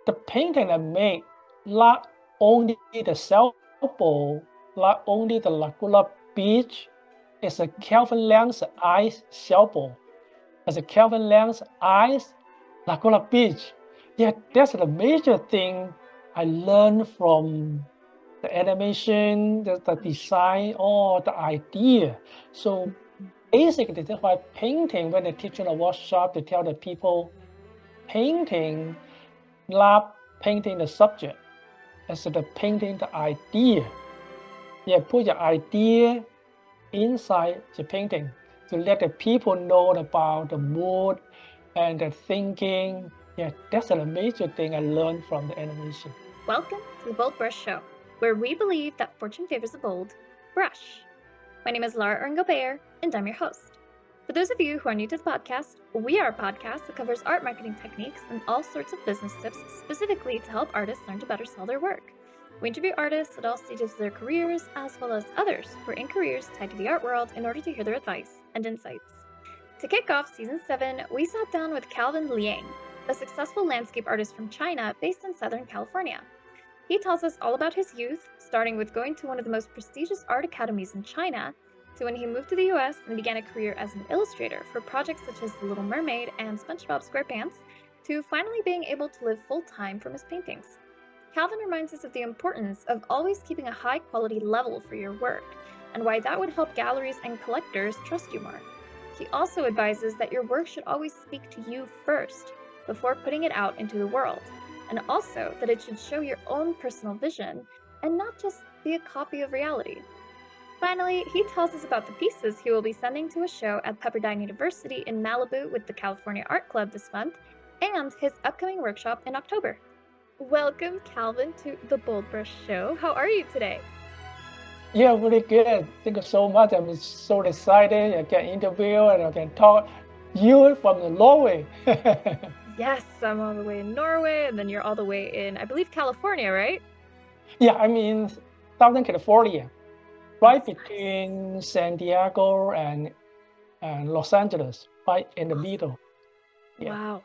the painting I make, not only the sailboat, not only the Laguna Beach, it's a Calvin Liang's ice sailboat. It's a Calvin Liang's ice Laguna Beach. Yeah, that's the major thing I learned from the animation, the design, or the idea. So basically, that's why painting, when I teach in a workshop, to tell the people, painting, not painting the subject, instead of painting the idea. Yeah, put your idea inside the painting to let the people know about the mood and the thinking. Yeah, that's the major thing I learned from the animation. Welcome to the BoldBrush Show, where we believe that fortune favors the bold brush. My name is Laura Erngo-Bayer, and I'm your host. For those of you who are new to the podcast, we are a podcast that covers art marketing techniques and all sorts of business tips specifically to help artists learn to better sell their work. We interview artists at all stages of their careers, as well as others who are in careers tied to the art world in order to hear their advice and insights. To kick off Season 7, we sat down with Calvin Liang, a successful landscape artist from China based in Southern California. He tells us all about his youth, starting with going to one of the most prestigious art academies in China, to when he moved to the US and began a career as an illustrator for projects such as The Little Mermaid and SpongeBob SquarePants, to finally being able to live full-time from his paintings. Calvin reminds us of the importance of always keeping a high-quality level for your work, and why that would help galleries and collectors trust you more. He also advises that your work should always speak to you first, before putting it out into the world, and also that it should show your own personal vision and not just be a copy of reality. Finally, he tells us about the pieces he will be sending to a show at Pepperdine University in Malibu with the California Art Club this month, and his upcoming workshop in October. Welcome, Calvin, to the BoldBrush Show. How are you today? Yeah, really good. Thank you so much. I'm so excited. I can interview and I can talk you from the Norway. Yes, I'm all the way in Norway, and then you're all the way in, I believe, California, right? Yeah, I'm in Southern California, right That's nice. between San Diego and Los Angeles, right in the Awesome. middle. Yeah. Wow.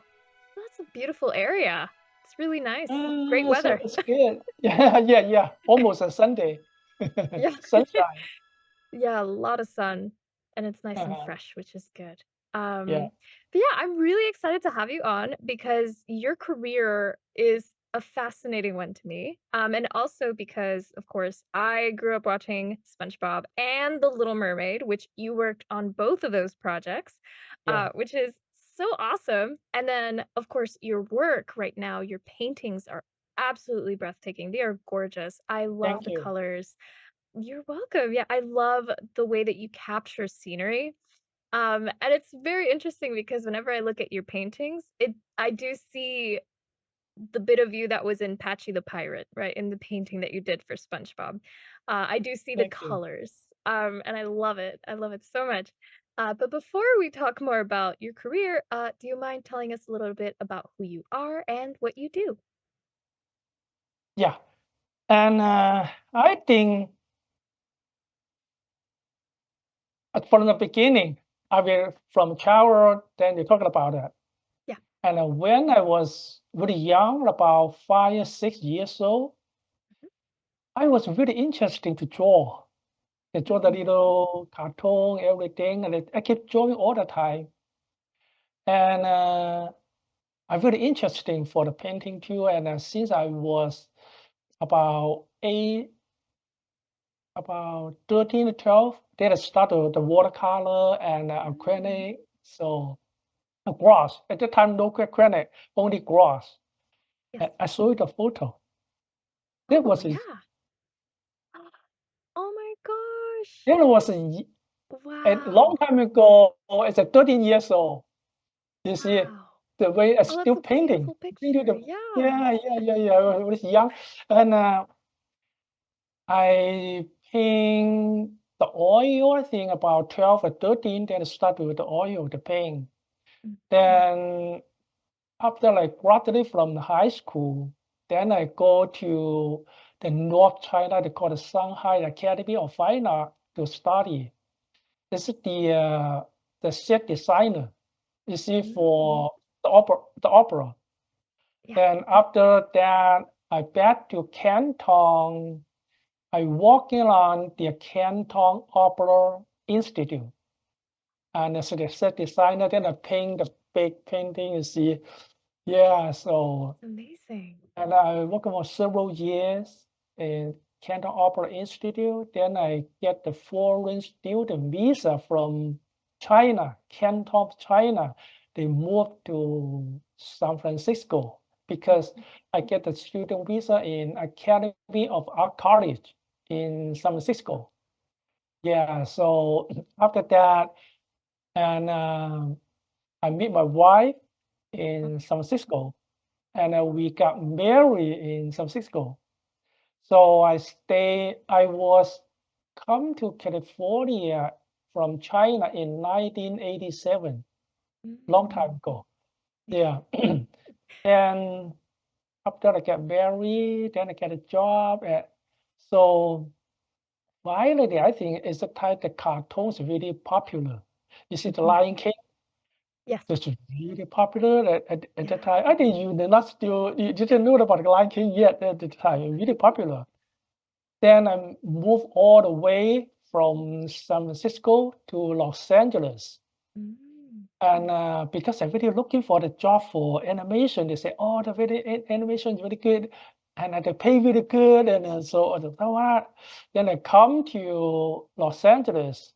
That's a beautiful area. It's really nice. Great So weather. it's good. Yeah. Almost a Sunday. Yeah. Sunshine. Yeah, a lot of sun, and it's nice and Uh-huh. fresh, which is good. Yeah. But yeah, I'm really excited to have you on because your career is a fascinating one to me. And also because, of course, I grew up watching SpongeBob and The Little Mermaid, which you worked on both of those projects, Yeah. which is so awesome. And then, of course, your work right now, your paintings are absolutely breathtaking. They are gorgeous. I love Thank the you. colors. You're welcome. Yeah, I love the way that you capture scenery. And it's very interesting because whenever I look at your paintings, I do see the bit of you that was in Patchy the Pirate, right? In the painting that you did for SpongeBob. I do see the Thank you. colors. And I love it. I love it so much. But before we talk more about your career, do you mind telling us a little bit about who you are and what you do? Yeah. And I think from the beginning, I will from childhood, then you talking about that. Yeah. And when I was really young, about 5 or 6 years old, I was really interested to draw. I draw the Mhm. little cartoon, everything, and I keep drawing all the time. And I'm really interested for the painting too. And since I was about about 13 to 12, then I started the watercolor and Mm. acrylic. So grass. At the time, no acrylic, only grass. Yes. I saw the photo. That Oh, was a, yeah. Oh my gosh. that was a long Wow. time ago. It's a 13 years old. You see Wow. the way I Oh, that's still a painting. beautiful Painting picture. the, Yeah. yeah. I was young, and I paint the oil thing about 12 or 13. Then I started with the oil, the paint. Mhm. Then after I graduated from the high school, then I go to the North China, they call the Shanghai Academy of Fine Art to study. This is the set designer, you see, Mm. for the opera. Yeah. Then after that, I back to Canton. I working on the Canton Opera Institute. And as a set designer, then I paint the big painting, you see. Yeah, so, It's amazing. and I worked for several years in Canton Opera Institute. Then I get the foreign student visa from China, Canton, China. They moved to San Francisco because I get the student visa in Academy of Art College in San Francisco. Yeah, so after that, and I meet my wife in San Francisco, and we got married in San Francisco. So I was come to California from China in 1987, long time Mm. ago. Yeah. Yeah. And after I got married, then I get a job. So finally, I think it's the time the cartoons really popular. You see, The Mhm. Lion King. Yes. It's really popular at that time. Yeah. I think you did not still you didn't know about the Lion King yet at the time. Really popular. Then I moved all the way from San Francisco to Los Angeles. Mm. And because I'm really looking for the job for animation, they say, "Oh, the video animation is really good, and they pay really good." And so I thought, "Oh, what?" Then I come to Los Angeles.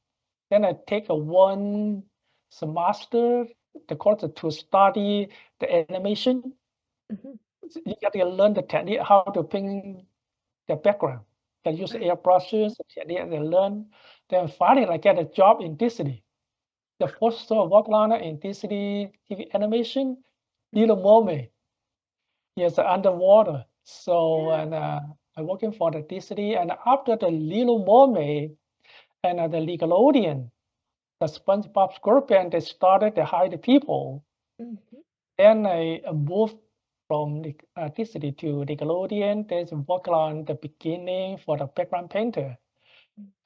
Then I take a one semester the course to study the animation. Mhm. You got to learn the technique how to paint the background. They use Right. airbrushes, the technique they learn. Then finally I get a job in Disney. The first show I worked on in Disney TV animation, Mhm. Little Mermaid. Yes, underwater. So Yeah. and I'm working for the Disney, and after the Little Mermaid and the Nickelodeon, the SpongeBob SquarePants, they started to hire the people. Mhm. Then I moved from Disney to Nickelodeon. There's work on the beginning for the background painter.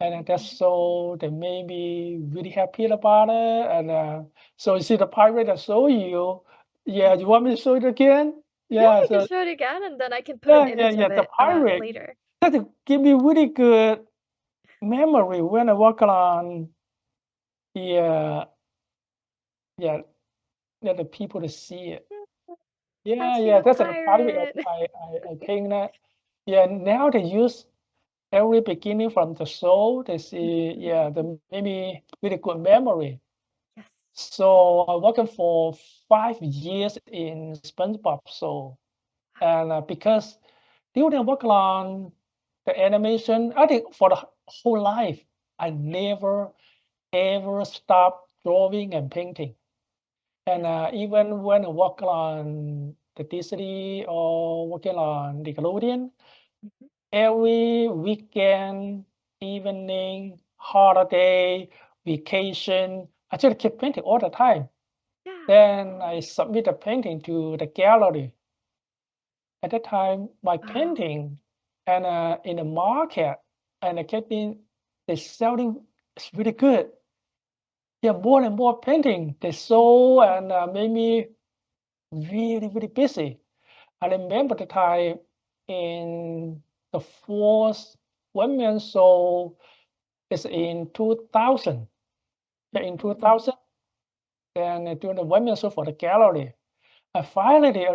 And that's so they made me really happy about it. And so you see the pirate I show you. Yeah, Yes. you want me to show it again? Yeah, Yeah, you can so show it again, and then I can put an yeah, image yeah. of The it, pirate later. that give me really good memory when I work on yeah, yeah, yeah, the people to see it. Yeah. Yeah, Catching yeah, a that's a pirate pirate. I paint that. Yeah, now they use every beginning from the show. They see, Mhm. yeah, the maybe really good memory. Yes. So I working for 5 years in SpongeBob show, and because during I work on the animation, I think for the whole life, I never ever stop drawing and painting. And Yes. even when I work on the Disney or working on Nickelodeon, Mhm. every weekend, evening, holiday, vacation, I just keep painting all the time. Yeah. Then I submit the painting to the gallery. At that time, my Wow. painting and in the market and getting the selling is really good. Yeah, more and more painting they sold and made me really busy. I remember the time in the fourth women show is in 2000. Yeah, in Mhm. 2000, then doing the women show for the gallery. And finally,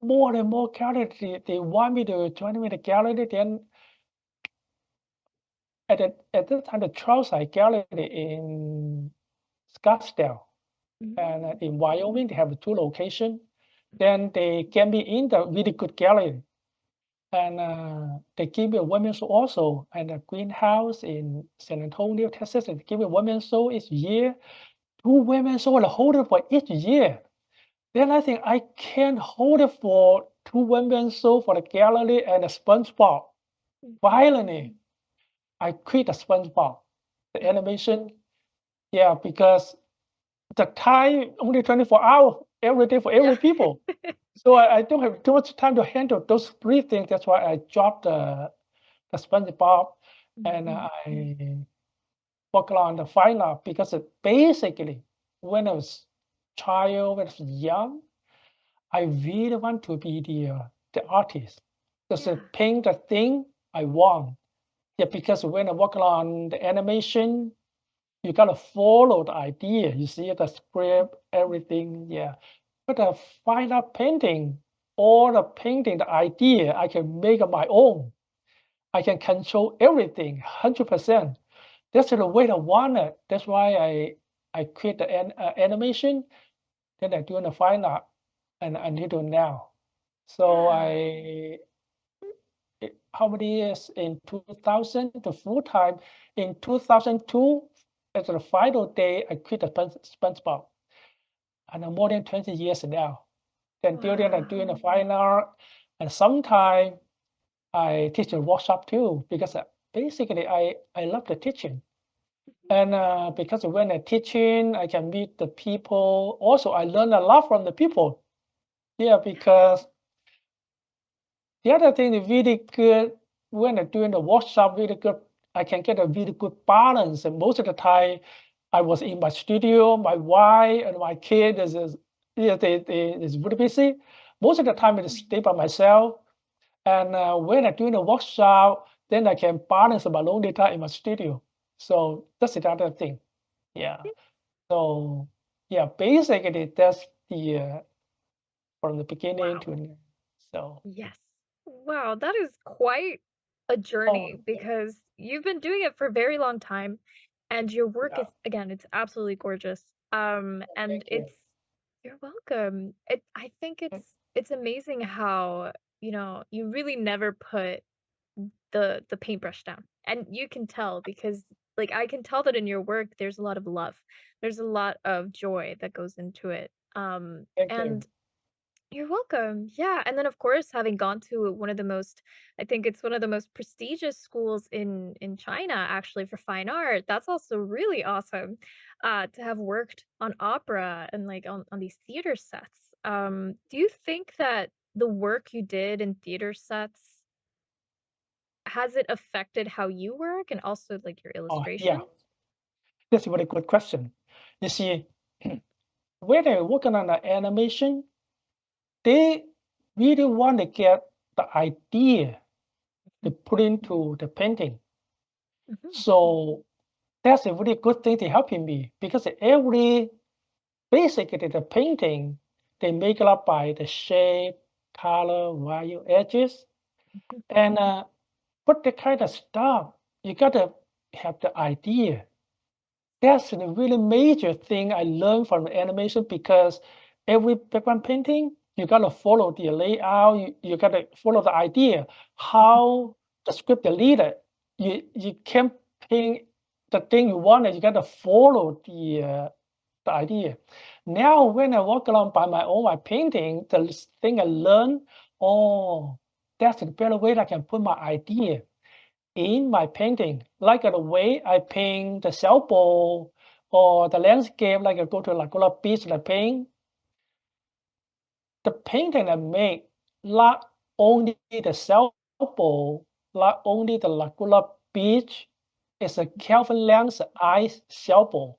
more and more gallery they want me to join me in the gallery. Then at that time, the Trouside Gallery in Scottsdale and Mm. in Wyoming, they have two locations. Then they get me in the really good gallery. And they give me a women's show also, and a greenhouse in San Antonio, Texas. And they give me a women's show each year. Two women's show and hold it for each year. Then I think I can hold it for two women's show for the gallery and a SpongeBob. Mhm. Finally, I quit the SpongeBob, the animation. Yeah, because the time only 24 hours every day for Yeah. every people. So I don't have too much time to handle those three things. That's why I dropped the SpongeBob and Mhm. I work on the fine art because basically when I was child, when I was young, I really want to be the artist. Just Yeah. paint the thing I want. Yeah, because when I work on the animation, you gotta follow the idea. You see the script, everything. Yeah. But the final painting, all the painting, the idea, I can make it my own. I can control everything 100%. That's the way I want it. That's why I quit the animation. Then I do the fine art, and I need to now. So Yeah. how many years in 2000 to full time in 2002 as the final day I quit the SpongeBob, and I'm more than 20 years now. Then during I'm Wow. doing the fine art, and sometimes I teach a workshop too because basically I love the teaching. And because when I'm teaching, I can meet the people. Also, I learn a lot from the people. Yeah, because the other thing is really good when I'm doing the workshop, really good. I can get a really good balance. And most of the time, I was in my studio. My wife and my kid is yeah, they is really busy. Most of the time, I just stay by myself. And when I'm doing the workshop, then I can balance my lonely time in my studio. So that's the other thing. Yeah. So yeah, basically that's the from the beginning Wow. to now. So Yes. Wow, that is quite a oh journey because you've been doing it for a very long time and your work yeah, is again, it's absolutely gorgeous. And thank you. you're welcome. I think Thank- it's amazing how, you really never put the paintbrush down. And you can tell because like I can tell that in your work there's a lot of love. There's a lot of joy that goes into it. Thank you. And you're welcome. Yeah, and then of course, having gone to one of the most I think it's one of the most prestigious schools in China actually for fine art. That's also really awesome. To have worked on opera and like on these theater sets. Do you think that the work you did in theater sets has it affected how you work and also like your Oh yeah, illustration? that's a very good question. You see, when they're working on the animation, they really want to get the idea to Mhm, put into the painting. mhm, So that's a really good thing to helping me because every basically the painting they make it up by the shape, color, value, edges, mhm, and but the kind of stuff you gotta have the idea. That's a really major thing I learned from animation because every background painting, you gotta follow the layout, you gotta follow the idea, mhm, how the script the leader. You can't paint the thing you wanted, you gotta follow the idea. Now when I walk around by my own my painting, the thing I learn, oh, that's a better way I can put my idea in my painting, like the way I paint the sailboat or the landscape, like I go to Laguna Beach and I paint, the painting I make, not only the sailboat, not only the Laguna Beach, it's a Calvin Liang's ice sailboat.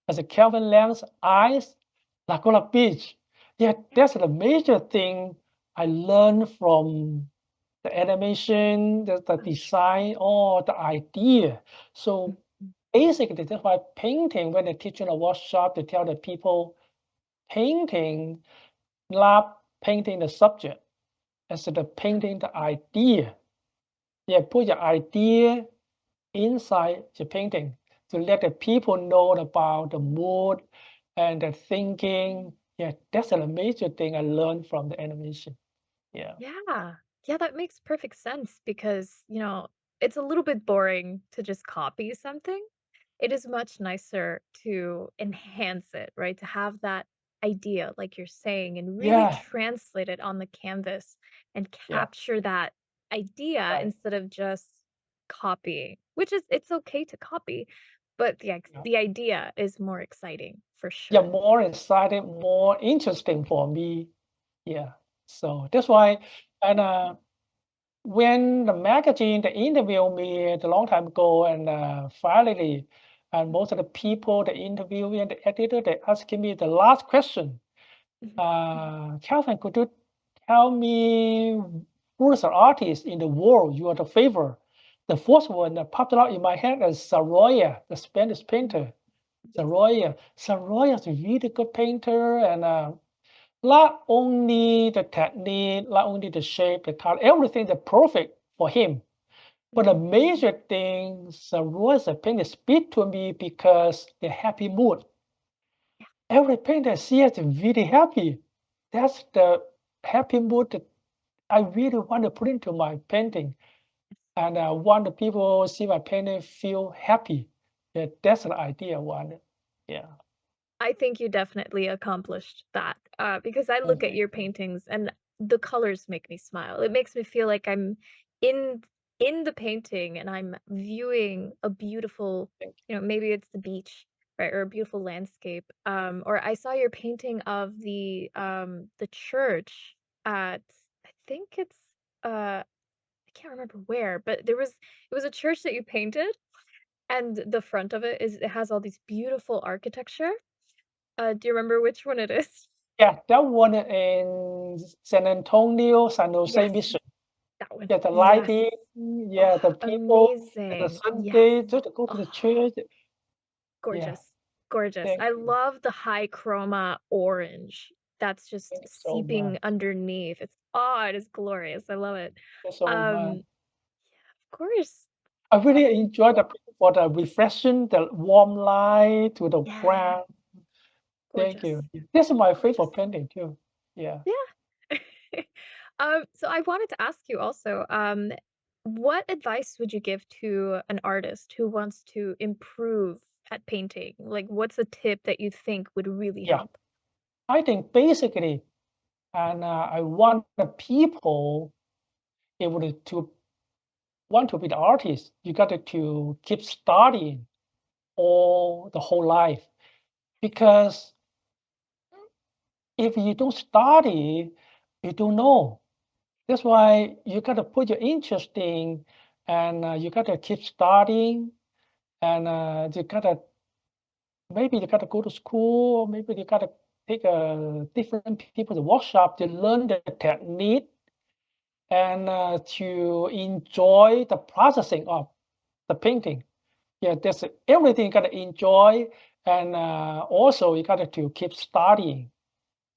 It's a Calvin Liang's ice Laguna Beach. Yeah, that's the major thing I learned from the animation, the design, or the idea. So mhm. basically, that's why painting, when I teach in a workshop, to tell the people painting, not painting the subject, instead of painting the idea. Yeah, put your idea inside the painting to let the people know about the mood and the thinking. Yeah, that's a major thing I learned from the animation. Yeah. Yeah. Yeah, that makes perfect sense because, it's a little bit boring to just copy something. It is much nicer to enhance it, right? To have that idea, like you're saying, and really Yeah. translate it on the canvas and Yeah. capture that idea Right. instead of just copying, which is it's okay to copy, but Yeah. the idea is more exciting for Yeah, sure. more exciting, more interesting for me. Yeah. So that's why, and when the magazine they interviewed me a long time ago, and finally, and most of the people, the interviewer and the editor, they asking me the last question. Mhm. Calvin, could you tell me who's the artist in the world you are the favorite? The first one that popped out in my head is Sorolla, the Spanish painter. Yes. Sorolla is a really good painter, and not only the technique, not only the shape, the color, everything is perfect for him. But the Mhm. major thing, Sorolla's painting speak to me because the happy mood. Every painter I see is really happy. That's the happy mood that I really want to put into my painting, and I want the people see my painting feel happy. Yeah, that's the idea I wanted. Yeah. I think you definitely accomplished that, because I Oh, look at thank your you. paintings and the colors make me smile. It makes me feel like I'm in in the painting and I'm viewing a beautiful, Thank maybe it's the beach, right, or a beautiful landscape. Or I saw your painting of the church at I think it's I can't remember where, but it was a church that you painted, and the front of it has all these beautiful architecture. Do you remember which one it is? Yeah, that one in San Antonio, San Jose Yes, Mission. that one. Yeah, the Yes. lighting, Oh, yeah, the people, and the amazing. Sunday Yes. just to go to Oh, the church. Yeah, gorgeous. Gorgeous. thank I you. love the high chroma orange that's just Thank you so seeping much. underneath. It is glorious. I love it. Thank you so much. Of course. I Uh, really enjoy the for the reflection, the warm light to the yeah, ground. Thank gorgeous. you. Yeah, this is my favorite Gorgeous. painting too. Yeah. Yeah. So I wanted to ask you also, what advice would you give to an artist who wants to improve at painting? Like, what's a tip that you think would really Yeah. help? I think basically, and I want the people able to want to be the artist. You got to keep studying all the whole life because if you don't study, you don't know. That's why you got to put your interest in, and you got to keep studying, and you got to maybe you got to go to school, or maybe you got to take a different people's workshop to learn the technique and to enjoy the processing of the painting. Yeah, that's everything you got to enjoy, and also you got to keep studying.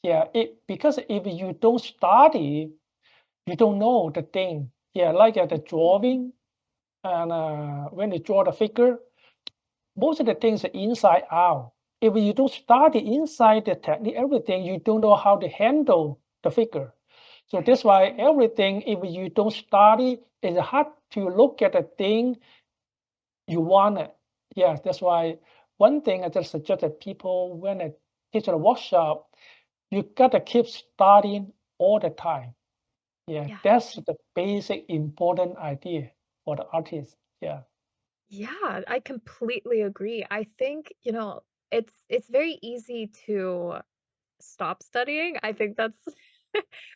Yeah, because if you don't study, you don't know the thing. Yeah, like the drawing, and when you draw the figure, most of the things are inside out. If you don't study inside the technique, everything, you don't know how to handle the figure. So Right. that's why everything, if you don't study, it's hard to look at the thing you want it. Yeah, that's why one thing I just suggested people when I teach a workshop, you gotta keep studying all the time. Yeah, that's Yes. the basic important idea for the artist. Yeah. Yeah, I completely agree. I think, it's very easy to stop studying. I think that's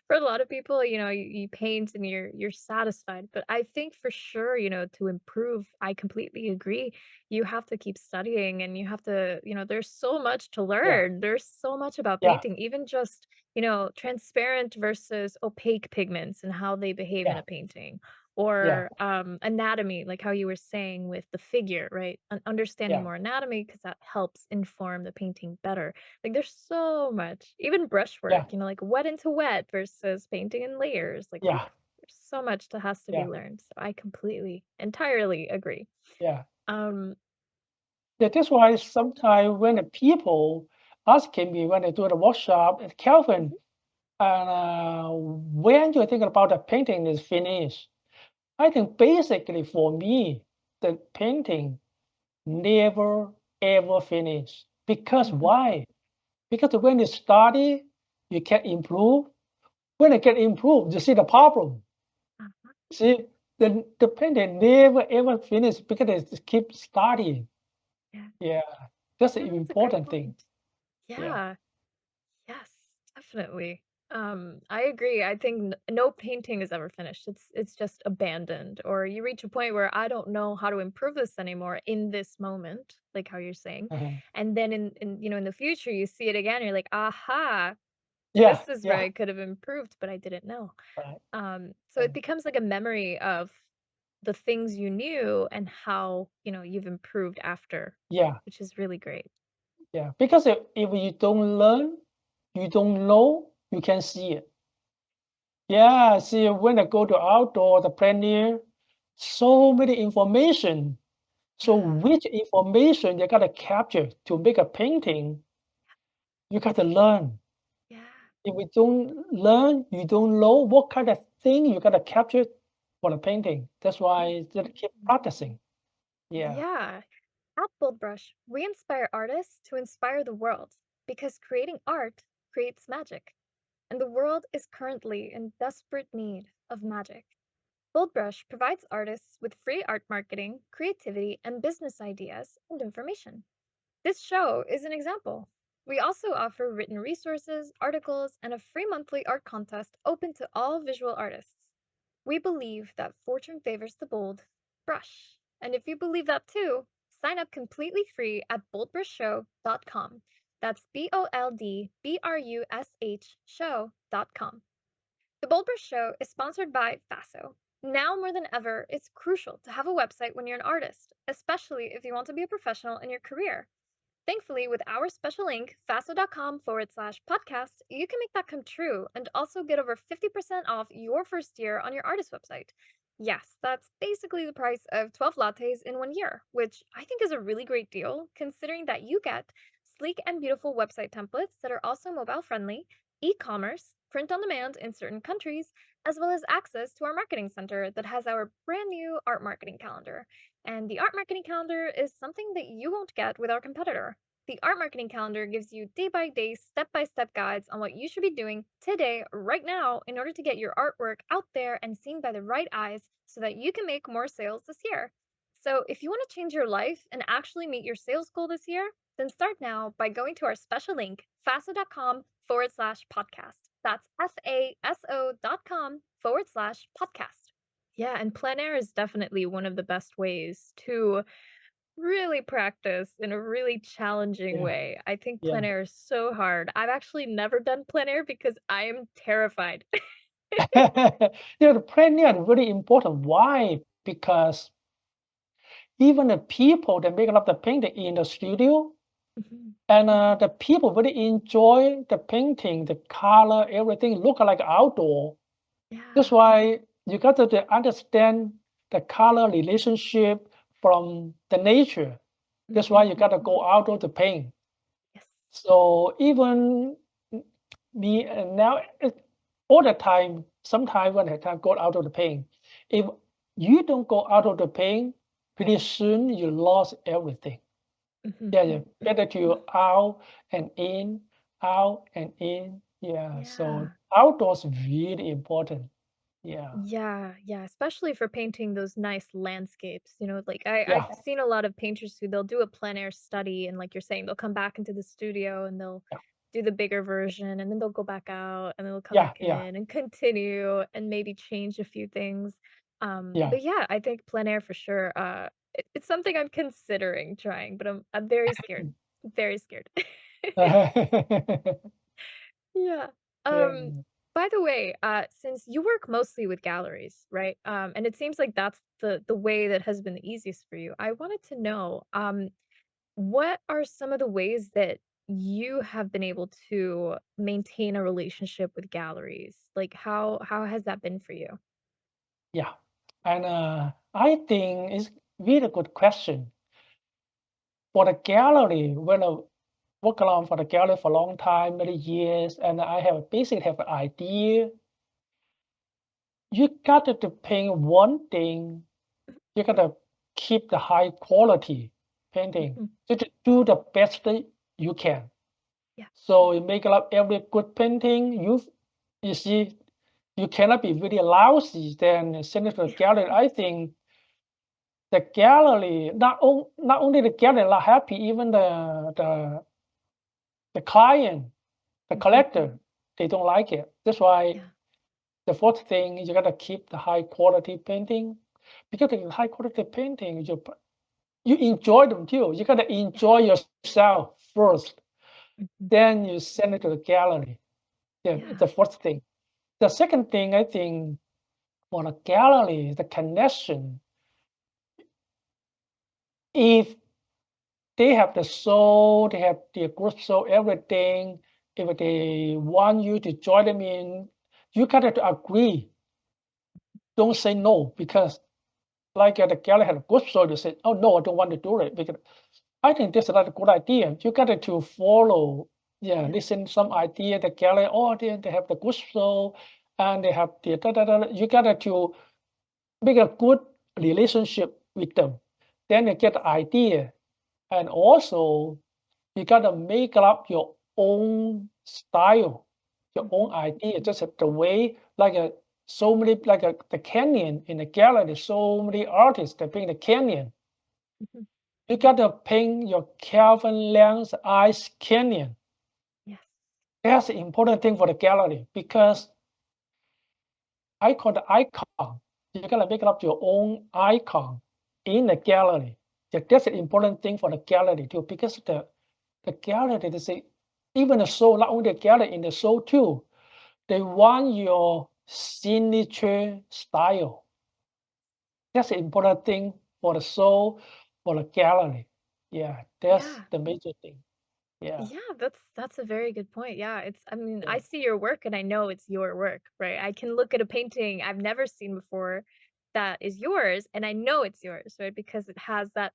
for a lot of people, you paint and you're satisfied. But I think for sure, to improve, I completely agree. You have to keep studying and you have to, there's so much to Yeah. learn. There's so much about Yeah. painting, even just, transparent versus opaque pigments and how they behave in Yeah. a painting. Yeah. Or anatomy, like how you were saying with the figure, right? Understanding Yeah. more anatomy because that helps inform the painting better. Like, there's so much. Even brushwork, Yeah. like wet into wet versus painting in layers. Like, Yeah. there's so much that has to be Yeah. learned. So I completely, entirely agree. Yeah. Um, Yeah. That's why sometimes when the people asking me when I do the workshop at Calvin, mhm, when you think about the painting is finished, I think basically for me, the painting never ever finish. Because mhm, why? Because when you study, you can improve. When it get improved, you see the problem. uh-huh, See, the painting never ever finish because they just keep studying. yeah. Yeah, that's the No, that's a great important thing. point. Yeah. Yeah. Yes, definitely. I agree. I think no painting is ever finished. It's just abandoned, or you reach a point where I don't know how to improve this anymore in this moment, like how you're saying. Uh-huh. And then in the future you see it again, you're like, aha, Yeah, this is where yeah, I could have improved, but I didn't know. right. So it becomes like a memory of the things you knew and how, you've improved after, Yeah, which is really great. yeah. Because if you don't learn, you don't know, you can see it. Yeah, see, when I go to outdoor, the plein air, so many information. So Yeah. which information you gotta capture to make a painting, you gotta learn. Yeah. If you don't learn, you don't know what kind of thing you gotta capture for the painting. That's why you gotta keep Mhm. practicing. Yeah, Yeah. At BoldBrush, we inspire artists to inspire the world because creating art creates magic, and the world is currently in desperate need of magic. BoldBrush provides artists with free art marketing, creativity, and business ideas and information. This show is an example. We also offer written resources, articles, and a free monthly art contest open to all visual artists. We believe that fortune favors the bold brush. And if you believe that too, sign up completely free at boldbrushshow.com. That's BoldBrush show.com. The BoldBrush Show is sponsored by FASO. Now more than ever, it's crucial to have a website when you're an artist, especially if you want to be a professional in your career. Thankfully, with our special link, faso.com/podcast, you can make that come true and also get over 50% off your first year on your artist website. Yes, that's basically the price of 12 lattes in 1 year, which I think is a really great deal considering that you get sleek and beautiful website templates that are also mobile friendly, e commerce, print on demand in certain countries, as well as access to our marketing center that has our brand new art marketing calendar. And the art marketing calendar is something that you won't get with our competitor. The art marketing calendar gives you day by day, step by step guides on what you should be doing today, right now, in order to get your artwork out there and seen by the right eyes so that you can make more sales this year. So, if you want to change your life and actually meet your sales goal this year, then start now by going to our special link, faso.com/podcast. That's FASO.com/podcast. Yeah, and plein air is definitely one of the best ways to really practice in a really challenging yeah, way. I think yeah. plein air is so hard. I've actually never done plein air because I am terrified. The plein air is really important. Why? Because even the people that make up the painting in the studio, Mhm. and the people really enjoy the painting, the color, everything look like outdoor. That's Yeah. why you got to understand the color relationship from the nature. That's why Mhm. you got to go outdoor to paint. Yes. So even me now all the time, sometimes when I time go out of the paint, if you don't go out of the paint, pretty soon you lost everything. Mhm. Yeah, yeah. Better to out and in, out and in. Yeah. So Yeah. outdoors really important. Yeah. Yeah, yeah, especially for painting those nice landscapes. Like I've Yeah. seen a lot of painters who they'll do a plein air study and like you're saying, they'll come back into the studio and they'll Yeah. do the bigger version and then they'll go back out and then they'll come Yeah. back Yeah. in and continue and maybe change a few things. Yeah. But yeah, I think plein air for sure. It's something I'm considering trying, but I'm very scared. Very scared. Yeah. Um, Yeah. by the way, since you work mostly with galleries, right? And it seems like that's the way that has been the easiest for you. I wanted to know, what are some of the ways that you have been able to maintain a relationship with galleries? Like how has that been for you? Yeah. And I think it's really good question. For the gallery, when I work around for the gallery for a long time, many years, and I basically have an idea. You got to paint one thing. You got to keep the high quality painting. Mhm. To do the best that you can. Yeah. So you make up every good painting. You see, you cannot be really lousy. Then send it to the gallery. I think the gallery, not only the gallery are happy, even the client, the Mhm. collector, they don't like it. That's why Yeah. the fourth thing is you gotta keep the high quality painting, because the high quality painting you enjoy them too. You gotta Yeah. enjoy yourself first, Mhm. then you send it to the gallery. Yeah, it's Yeah. the first thing. The second thing, I think, for the gallery, the connection. If they have the soul, they have their group soul, everything. If they want you to join them in, you got to agree. Don't say no because, like the gallery had a group soul, you say, "Oh no, I don't want to do it," because I think that's not a good idea. You got to follow, yeah, Yeah. listen some idea. The gallery, oh, they have the good soul, and they have the da, da, da. You got to make a good relationship with them. Then you get the idea, and also you gotta make up your own style, your Mhm. own idea. Just the way, like so many, like the canyon in the gallery, so many artists that paint the canyon. Mhm. You gotta paint your Calvin Liang's Ice Canyon. Yes. That's the important thing for the gallery because I call the icon. You gotta make up your own icon in the gallery. Yeah, that's an important thing for the gallery too, because the gallery, they say, even the show, not only the gallery in the show too, they want your signature style. That's an important thing for the show, for the gallery. Yeah, that's Yeah. the major thing. Yeah, Yeah, that's a very good point. Yeah, I mean, I yeah, see your work and I know it's your work, right? I can look at a painting I've never seen before that is yours and I know it's yours, right? Because it has that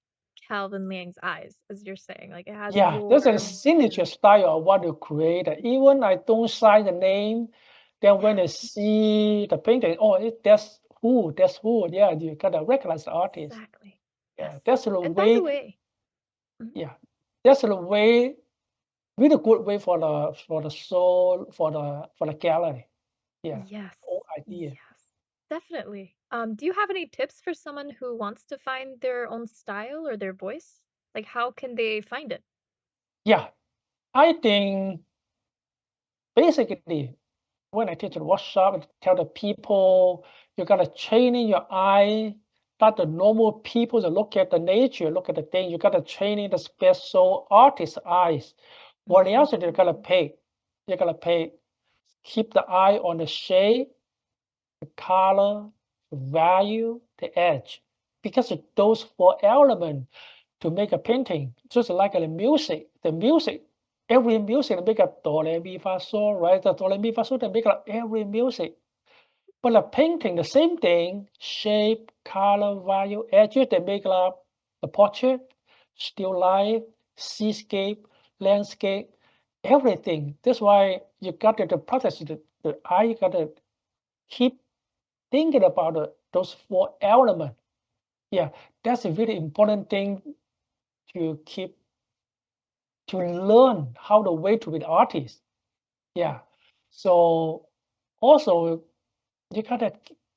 Calvin Liang's eyes, as you're saying. Like it has yeah. There's a your signature style I want to create. Even I don't sign the name, then when yeah, they see the painting, oh, that's who, that's who. Yeah, you gotta recognize the artist. exactly. Yes. Yeah, that's the And by the way. way, mhm, Yeah, that's the way. Really good way for the soul for the gallery. Yeah, yes. whole idea. Yes. Definitely. Do you have any tips for someone who wants to find their own style or their voice? Like how can they find it? Yeah, I think basically when I teach a workshop, I tell the people you gotta train in your eye, not the normal people that look at the nature, look at the thing. You gotta train in the special artist eyes. What Mhm. else you gotta pay? You gotta pay. Keep the eye on the shape, the color, the value, the edge. Because of those four elements to make a painting, just like the music, every music make a do, re, mi, fa, sol, right? The do, re, mi, fa, sol, they make up every music. But a painting, the same thing, shape, color, value, edges, they make up the portrait, still life, seascape, landscape, everything. That's why you got to practice the eye, you got to keep thinking about those four elements. Yeah, that's a really important thing to keep to learn how the way to be an artist. Yeah. So also you gotta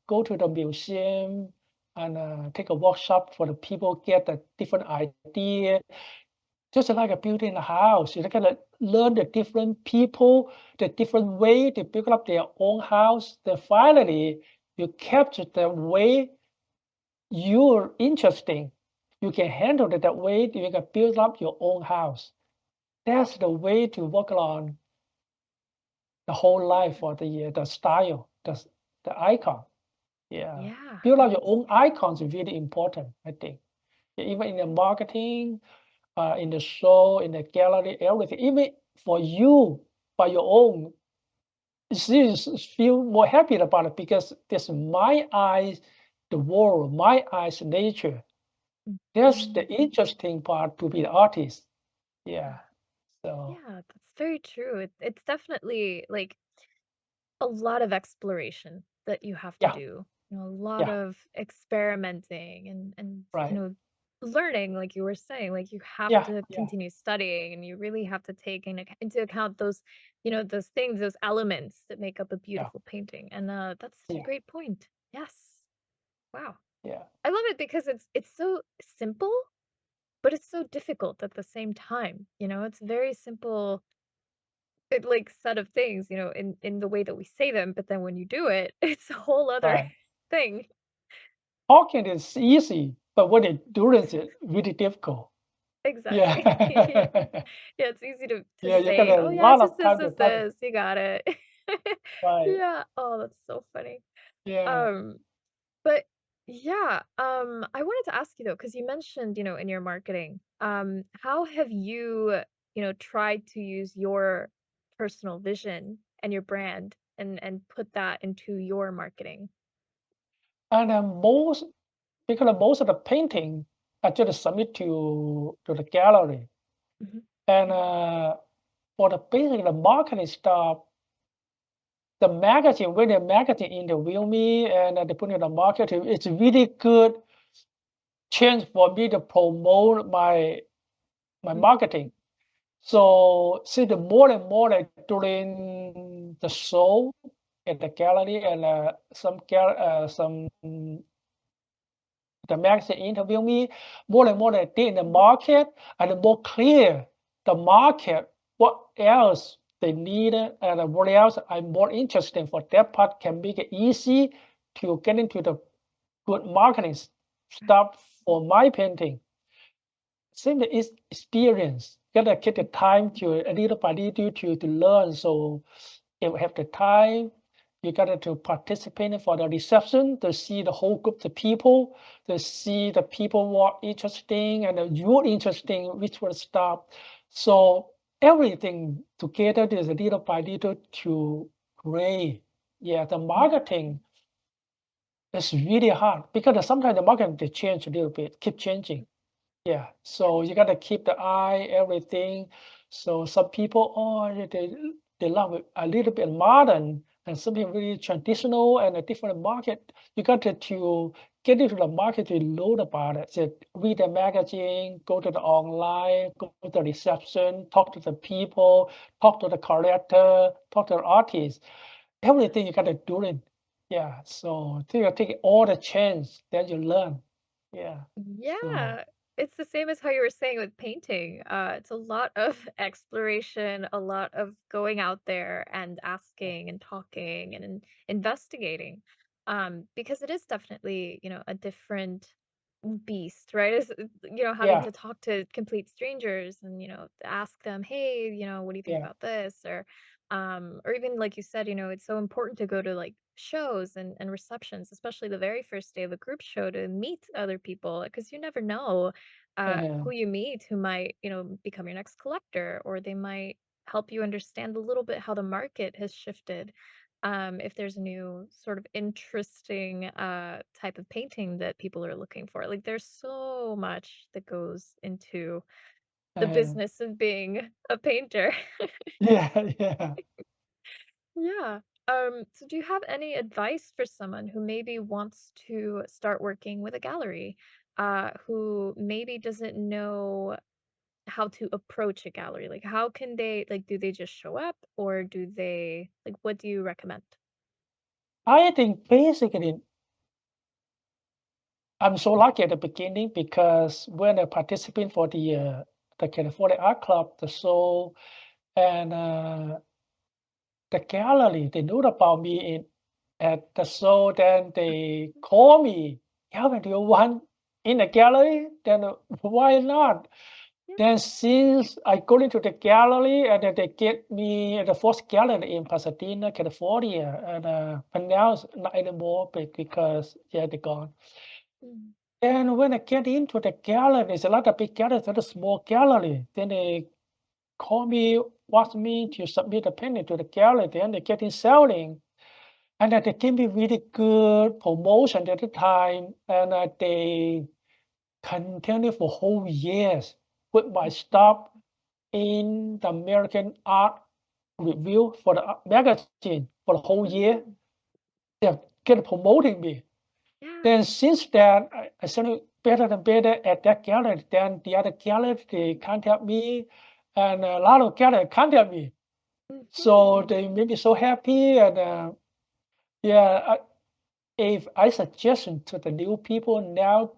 go to the museum and take a workshop for the people get a different idea. Just like a building a house, you gotta learn the different people, the different way to build up their own house. Then finally, you capture the way you're interesting. You can handle it that way. You can build up your own house. That's the way to work on the whole life Yeah. for the style, the icon. Yeah. Yeah. Build out your own icons is really important, I think. Yeah, even in the marketing, in the show, in the gallery, everything. Even for you by your own, you feel more happy about it because this my eyes, the world, my eyes, nature. That's Mhm. the interesting part to be the artist. Yeah. Yeah. So Yeah, that's very true. It's definitely like a lot of exploration that you have to yeah, do. You know, a lot yeah, of experimenting and right. learning, like you were saying, like you have Yeah, to yeah, continue studying and you really have to take into account those, those things, those elements that make up a yeah, beautiful painting. And that's such a yeah, great point. Yes. Wow. yeah. I love it because it's so simple, but it's so difficult at the same time. It's very simple like set of things, in the way that we say them, but then when you do it, it's a whole other Right. thing. Talking is easy, but when it doing it, really difficult. Yeah. Exactly. Yeah, it's easy to Yeah, you got say, a "Oh, yeah, lot it's just of this, time to this, practice. this. You got it." Right. Yeah. Oh, that's so funny. Yeah. Um, but yeah, I wanted to ask you though, because you mentioned, in your marketing, how have you, tried to use your personal vision and your brand and put that into your marketing? And most because most of the painting I just submit to the gallery. Mhm. And for the basically the marketing stuff, the magazine when the magazine interview me and they put in the marketing, it's really good chance for me to promote my Mhm. marketing. So see the more and more like during the show at the gallery and some the magazine interview me, more and more they in the market and the more clear the market, what else they need and what else I'm more interested in for that part can make it easy to get into the good marketing Right. stuff for my painting. Simply is experience. Gotta take the time to a little by little to learn. So if you have the time, you gotta to participate for the reception to see the whole group of people, to see the people who are interesting and you're interesting, which will stop. So everything together is a little by little to create. Yeah, the Mhm. marketing is really hard because sometimes the marketing they change a little bit, keep changing. Yeah, so you gotta keep the eye, everything. So some people, oh, they love it a little bit modern, and some people really traditional and a different market. You got to get into the market to learn about it. So read the magazine, go to the online, go to the reception, talk to the people, talk to the collector, talk to the artist. Everything you gotta do it. Yeah, so you take all the chance, then you learn. Yeah, so. Yeah, it's the same as how you were saying with painting. It's a lot of exploration, a lot of going out there and asking and talking and investigating. Because it is definitely, a different beast, right? Having Yeah, to talk to complete strangers and, ask them, hey, what do you think yeah, about this? Or even like you said, it's so important to go to like shows and receptions, especially the very first day of a group show to meet other people because you never know uh-huh, who you meet who might, become your next collector, or they might help you understand a little bit how the market has shifted. If there's a new sort of interesting type of painting that people are looking for. Like there's so much that goes into the uh, business of being a painter. yeah, yeah. Yeah. So do you have any advice for someone who maybe wants to start working with a gallery, who maybe doesn't know how to approach a gallery? Like how can they like do they just show up, or do they like what do you recommend? I think basically I'm so lucky at the beginning because when I participate for the California Art Club, the show, and the gallery, they knew about me at the show, then they call me, Calvin, do you want in the gallery? Then why not? Yeah. Then since I go into the gallery and then they get me at the first gallery in Pasadena, California, and but now it's not anymore because yeah they're gone. Mm. And when I get into the gallery, it's a lot of big gallery, not a small gallery. Then they call me, want me to submit a painting to the gallery. Then they get in selling, and then they give me really good promotion at the time, and they continue for whole years with my Mhm. stuff in the American Art Review for the magazine for the whole year. Mm. They get promoting me. Yeah. Then since that, I started better and better at that gallery. Then the other gallery they contact me, and a lot of gallery contact me. So Mhm. they made me so happy. And yeah, if I suggestion to the new people now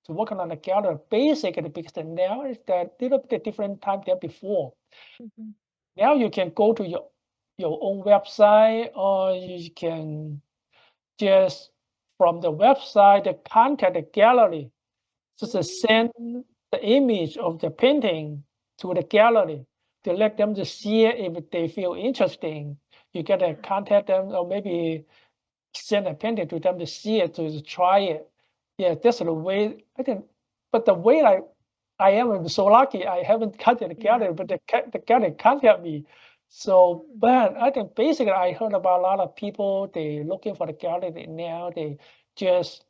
to work on the gallery, basically because now is that little bit different time than before. Mhm. Now you can go to your own website, or you can just from the website they contact the gallery. Just to Mm. send the image of the painting to the gallery to let them to see it if they feel interesting. You gotta Yeah. contact them or maybe send a painting to them to see it, to try it. Yeah, that's the way I think. But the way I am so lucky I haven't contacted the Yeah. gallery, but the gallery contact me. So, Mm, but I think basically I heard about a lot of people they looking for the gallery now. They just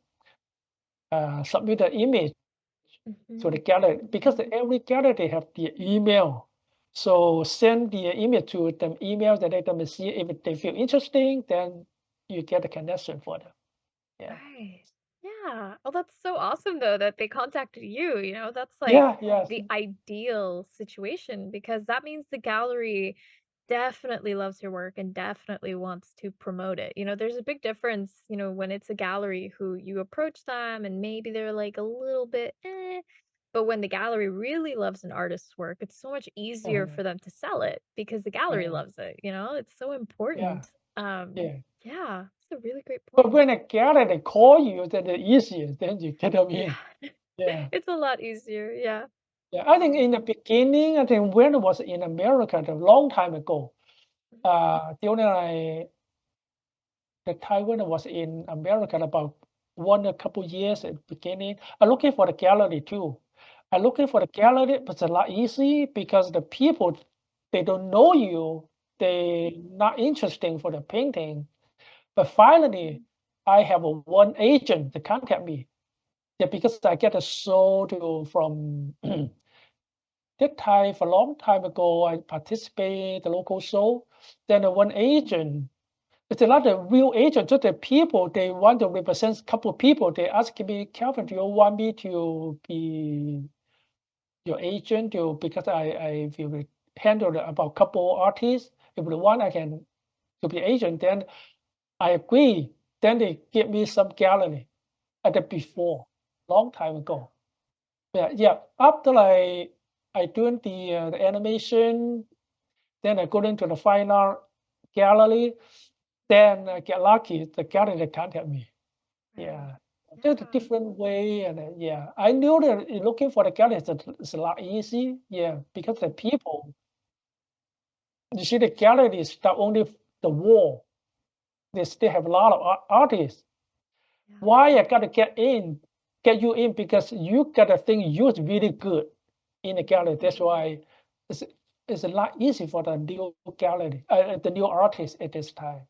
submit an image to the mhm, gallery because mhm. every gallery they have the email. So send the email to them email that let them see if they feel interesting, then you get a connection for them. Yeah. Right. Yeah. Oh, that's so awesome though that they contacted you, that's like Yeah, yes. the ideal situation because that means the gallery definitely loves your work and definitely wants to promote it. There's a big difference, when it's a gallery who you approach them and maybe they're like a little bit but when the gallery really loves an artist's work, it's so much easier Uh-huh. for them to sell it because the gallery Uh, loves it. It's so yeah, important. Um, yeah. yeah, that's a really great But point. when a gallery they call you, then it's easier, then you get them Yeah. in. Yeah. It's a lot easier, yeah. Yeah. I think in the Um, beginning, I think when I was in America a long time ago, mhm, during the time when I was in America about one a couple years at the beginning, I'm looking for the gallery too. I'm looking for the gallery, but it's a lot easy because the people they don't know you, they not interesting for the painting. But finally, mhm, I have a one agent to contact me. Yeah, because I get a show to from that time for a long time ago. I participate the local show. Then the one agent it's not a real agent, just the people they want to represent a couple of people. They ask me, Calvin, do you want me to be your agent? Because I will handle about couple artists. If they want, I can to be agent. Then I agree. Then they give me some gallery at the before, long time ago. Yeah, yeah. After I doing the animation, then I go into the fine art gallery. Then I get lucky, the gallery they contact me. right. Yeah. There's a Yeah. different way, and yeah, I knew that looking for the gallery is a lot easy. Yeah, because the people, you see, the gallery is not only the wall. They still have a lot of artists. Yeah. Why I gotta get you in because you gotta think you're really good in the gallery. That's Mhm. why it's it's a lot easy for the new gallery, the new artist at this time.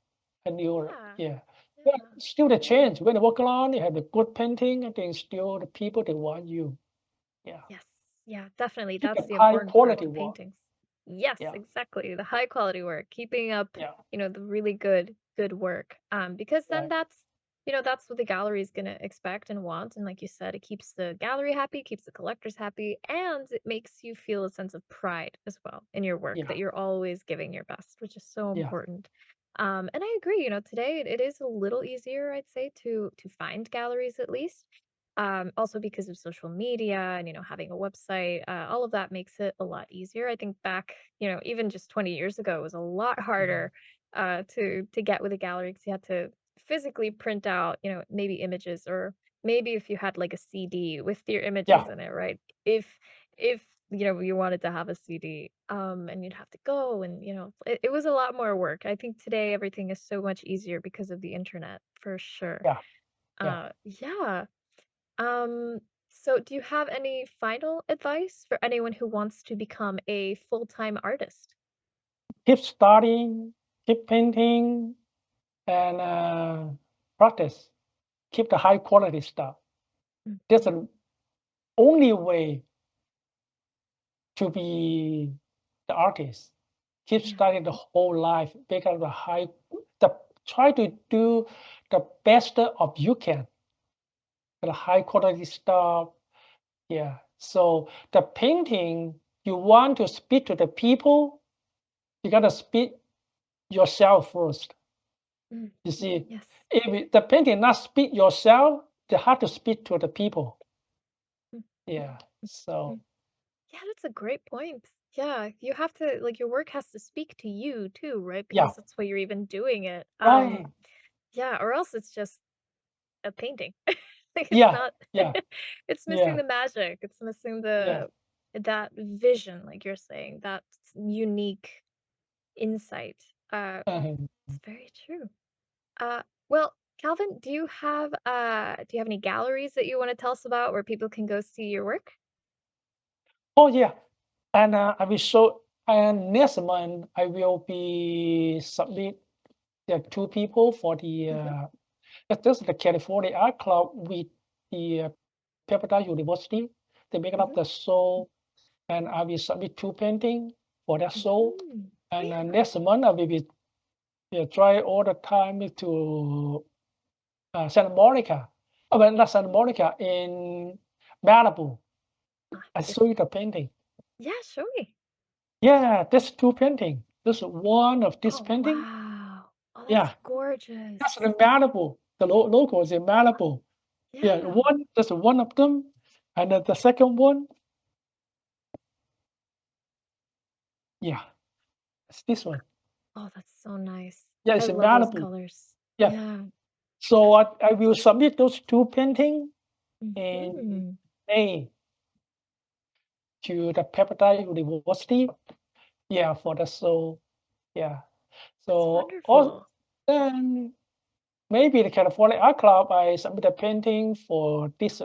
A new, Yeah. yeah. But Yeah. still the change when you work on, you have the good painting. I think still the people they want you. Yeah, Yes. Yeah, definitely. keep That's the the high important part quality to work. paintings. Yes, Yeah, exactly. The high quality work, keeping up, yeah, the really good work. Because then right. that's what the gallery is gonna expect and want. And like you said, it keeps the gallery happy, keeps the collectors happy, and it makes you feel a sense of pride as well in your work Yeah, that you're always giving your best, which is so yeah, important. And I agree, today it is a little easier, I'd say, to find galleries at least. Also because of social media and having a website, all of that makes it a lot easier. I think back, even just 20 years ago, it was a lot mhm, harder to get with a gallery because you had to physically print out, maybe images or maybe if you had like a CD with your yeah, images in it, right? If you wanted to have a CD, and you'd have to go and it was a lot more work. I think today everything is so much easier because of the internet for sure. yeah, yeah. Yeah. Um, so do you have any final advice for anyone who wants to become a full-time artist? Keep studying, keep painting, and practice. Keep the high quality stuff. That's Mhm. the only way to be the artist. Keep Yeah. studying the whole life, because the try to do the best of you can, the high quality stuff. Yeah. So the painting, you want to speak to the people, you gotta speak yourself first. Mm. You see, Yes. the painting not speak yourself, they have to speak to the people. Mm, Yeah. mm. So Yeah, that's a great point. Yeah, you have to like your work has to speak to you too, right? yeah, Because that's why you're even doing it. right. Yeah, or else it's just a painting. Like it's Yeah, not yeah, it's missing yeah, the magic. It's missing yeah, that vision, like you're saying, that unique insight. Uh, It's very true. Well, Calvin, do you have any galleries that you want to tell us about where people can go see your work? oh yeah, and I will show. And next month I will be submit the two people for the Hmm. this is the California Art Club with the Pepperdine University. They make up Hmm. the show, and I will submit two painting for that show. Hmm. Oh And yeah. next month I will be try all the time to Santa Monica. Oh, well, not Santa Monica in Malibu. I Yes. saw you the painting. Yeah, show me. Yeah, there's two painting. There's one of this Oh painting. wow. Oh, that's Yeah, that's gorgeous. in Malibu. The logo is in Malibu. Yeah, Yeah. one. There's one of them, and then the second one. Yeah, it's this one. Oh, that's so nice. Yeah, I it's in love those Malibu. colors. Yeah. Yeah. So I will submit those two painting in Hmm. May to the Pepperdine University. Yeah, for the show. Yeah. That's So all wonderful. then maybe the California Art Club, I submit a painting for this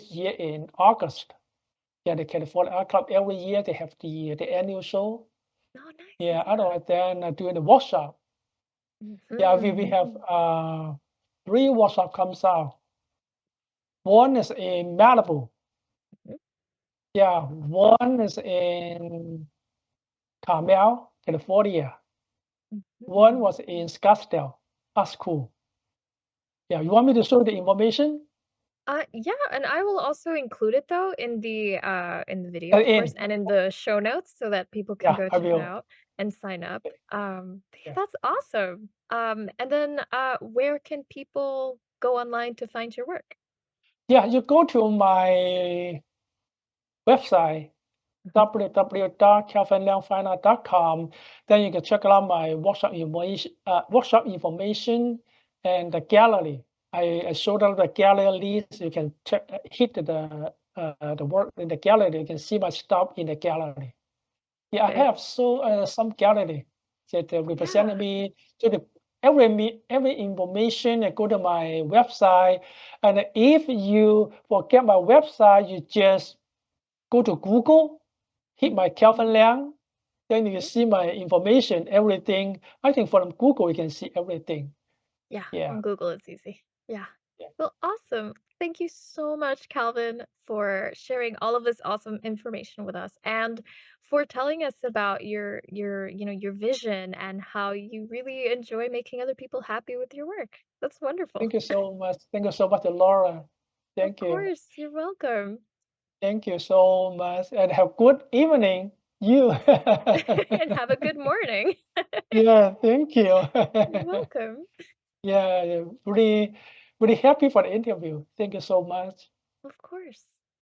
year in August. Yeah, the California Art Club every year they have the annual show. Oh, nice. Yeah, otherwise then doing the workshop. Yeah, we Hmm. have three workshop comes out. One is in Malibu. Yeah, one is in Carmel, California. One Hmm. was in Scottsdale. That's cool. Yeah, you want me to show the information? Yeah, and I will also include it though in the video, of course, In and in the show notes so that people can yeah, go I check it will. out and sign up. Yeah, Yeah. that's awesome. And then where can people go online to find your work? Yeah, you go to my website Mhm. www.calvinliangfiner.com. Then you can check out my workshop information and the gallery. I showed up the gallery list. You can check, hit the work in the gallery. You can see my stuff in the gallery. Yeah, I Okay. have some gallery that represent Yeah. me. So every information, go to my website, and if you forget my website, you just go to Google, hit Mhm. my Calvin Liang, then you Mhm. see my information, everything. I think from Google you can see everything. Yeah, Yeah, on Google it's easy. Yeah. yeah. Well, awesome. Thank you so much, Calvin, for sharing all of this awesome information with us and for telling us about your vision and how you really enjoy making other people happy with your work. That's wonderful. Thank you so much. Thank you so much, Laura. Of Thank you. course, you're welcome. Thank you so much, and have good evening. You. And have a good morning. Yeah, thank you. You're welcome. Yeah, yeah, really, really happy for the interview. Thank you so much. Of course.